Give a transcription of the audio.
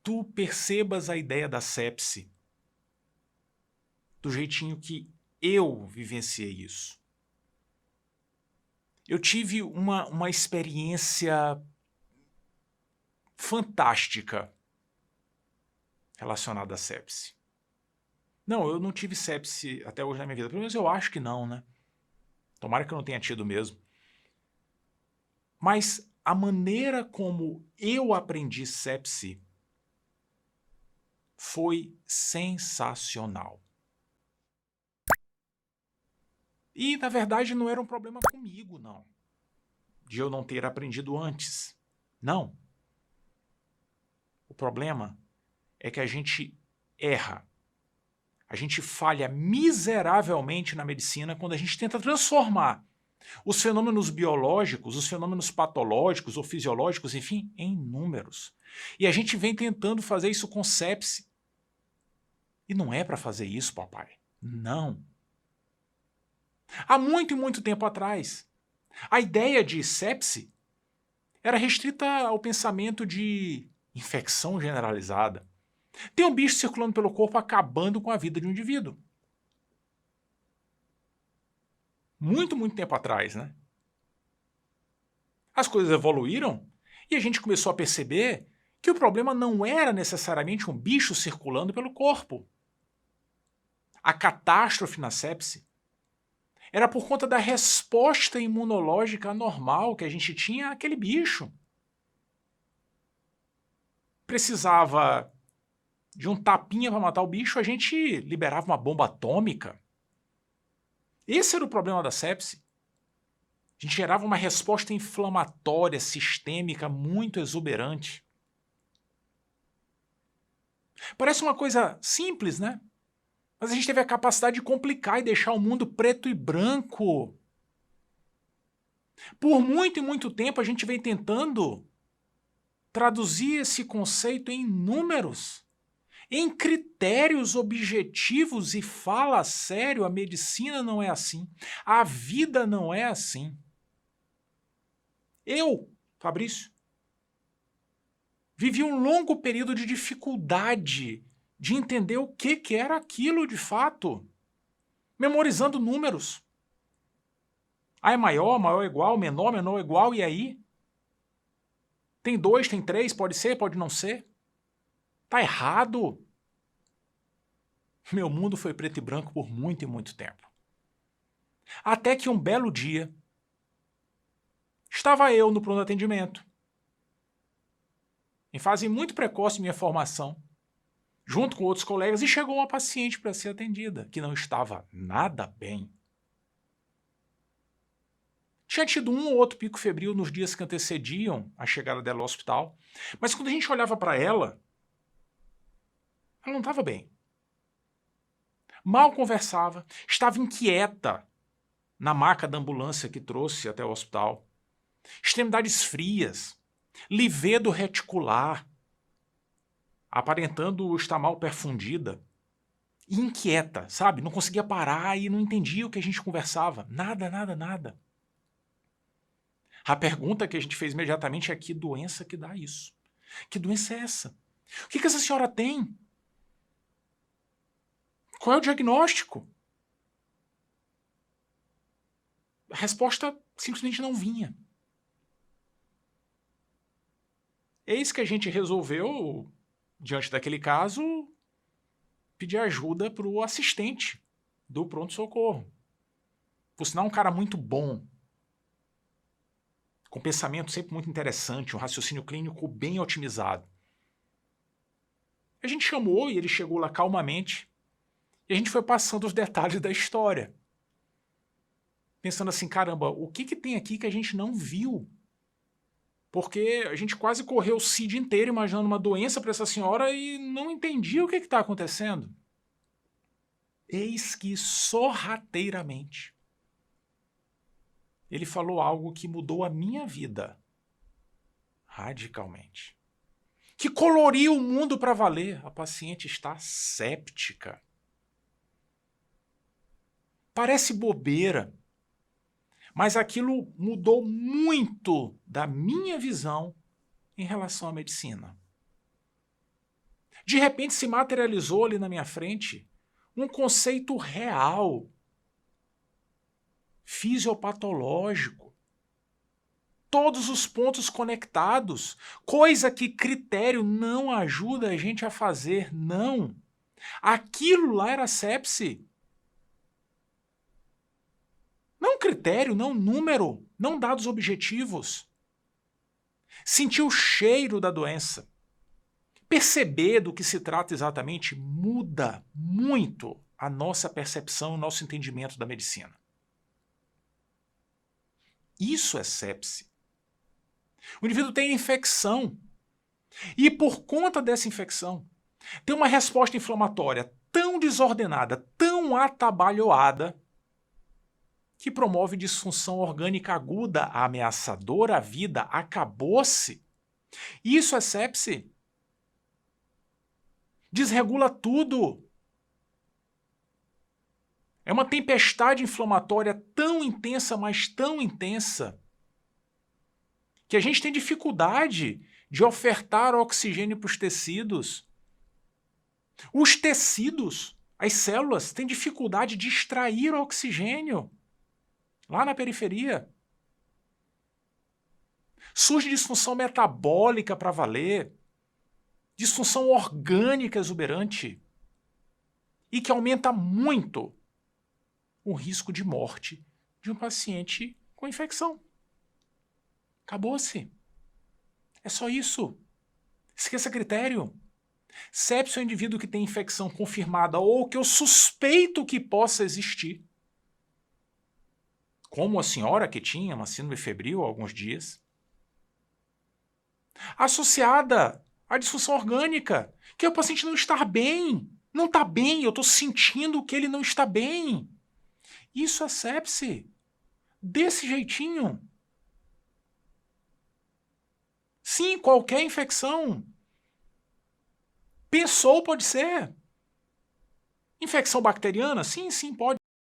tu percebas a ideia da sepse do jeitinho que eu vivenciei isso. Eu tive uma experiência fantástica relacionada à sepse. Não, eu não tive sepse até hoje na minha vida. Pelo menos eu acho que não, né? Tomara que eu não tenha tido mesmo. Mas a maneira como eu aprendi sepse foi sensacional. E, na verdade, não era um problema comigo, não. De eu não ter aprendido antes. Não. O problema é que a gente erra. A gente falha miseravelmente na medicina quando a gente tenta transformar os fenômenos biológicos, os fenômenos patológicos ou fisiológicos, enfim, em números. E a gente vem tentando fazer isso com sepse. E não é para fazer isso, papai. Não. Há muito e muito tempo atrás, a ideia de sepse era restrita ao pensamento de infecção generalizada. Tem um bicho circulando pelo corpo acabando com a vida de um indivíduo. Muito, muito tempo atrás, né? As coisas evoluíram e a gente começou a perceber que o problema não era necessariamente um bicho circulando pelo corpo. A catástrofe na sepse era por conta da resposta imunológica anormal que a gente tinha àquele bicho. Precisava de um tapinha para matar o bicho, a gente liberava uma bomba atômica. Esse era o problema da sepse. A gente gerava uma resposta inflamatória, sistêmica, muito exuberante. Parece uma coisa simples, né? Mas a gente teve a capacidade de complicar e deixar o mundo preto e branco. Por muito e muito tempo a gente vem tentando traduzir esse conceito em números, em critérios objetivos e fala sério, a medicina não é assim, a vida não é assim. Eu, Fabrício, vivi um longo período de dificuldade de entender o que era aquilo de fato, memorizando números. A é maior, maior é igual, menor, menor é igual, e aí? Tem 2, tem 3, pode ser, pode não ser. Tá errado. Meu mundo foi preto e branco por muito e muito tempo. Até que um belo dia, estava eu no pronto atendimento, em fase muito precoce de minha formação, junto com outros colegas, e chegou uma paciente para ser atendida, que não estava nada bem. Tinha tido um ou outro pico febril nos dias que antecediam a chegada dela ao hospital, mas quando a gente olhava para ela não estava bem. Mal conversava, estava inquieta na maca da ambulância que trouxe até o hospital. Extremidades frias, livedo reticular, aparentando estar mal perfundida. E inquieta, sabe? Não conseguia parar e não entendia o que a gente conversava. Nada, nada, nada. A pergunta que a gente fez imediatamente é: que doença que dá isso? Que doença é essa? O que essa senhora tem? Qual é o diagnóstico? A resposta simplesmente não vinha. Eis que a gente resolveu, diante daquele caso, pedir ajuda para o assistente do pronto-socorro. Por sinal, um cara muito bom, com pensamento sempre muito interessante, um raciocínio clínico bem otimizado. A gente chamou e ele chegou lá calmamente e a gente foi passando os detalhes da história. Pensando assim, caramba, o que tem aqui que a gente não viu? Porque a gente quase correu o CID inteiro imaginando uma doença para essa senhora e não entendia o que está acontecendo. Eis que sorrateiramente ele falou algo que mudou a minha vida radicalmente. Que coloriu o mundo para valer. A paciente está séptica. Parece bobeira, mas aquilo mudou muito da minha visão em relação à medicina. De repente se materializou ali na minha frente um conceito real, fisiopatológico, todos os pontos conectados, coisa que critério não ajuda a gente a fazer, não. Aquilo lá era sepse. Não critério, não número, não dados objetivos. Sentir o cheiro da doença, perceber do que se trata exatamente, muda muito a nossa percepção, o nosso entendimento da medicina. Isso é sepse. O indivíduo tem infecção e, por conta dessa infecção, tem uma resposta inflamatória tão desordenada, tão atabalhoada, que promove disfunção orgânica aguda, ameaçadora à vida, acabou-se. Isso é sepse. Desregula tudo. É uma tempestade inflamatória tão intensa, mas tão intensa, que a gente tem dificuldade de ofertar oxigênio para os tecidos. Os tecidos, as células, têm dificuldade de extrair oxigênio lá na periferia. Surge disfunção metabólica para valer, disfunção orgânica exuberante, e que aumenta muito o risco de morte de um paciente com infecção. Acabou-se. É só isso. Esqueça critério. Sepse é um indivíduo que tem infecção confirmada ou que eu suspeito que possa existir, como a senhora que tinha uma síndrome febril há alguns dias, associada à disfunção orgânica, que é o paciente não estar bem. Não está bem, eu estou sentindo que ele não está bem. Isso é sepse. Desse jeitinho. Sim, qualquer infecção. Pensou, pode ser. Infecção bacteriana? Sim, pode.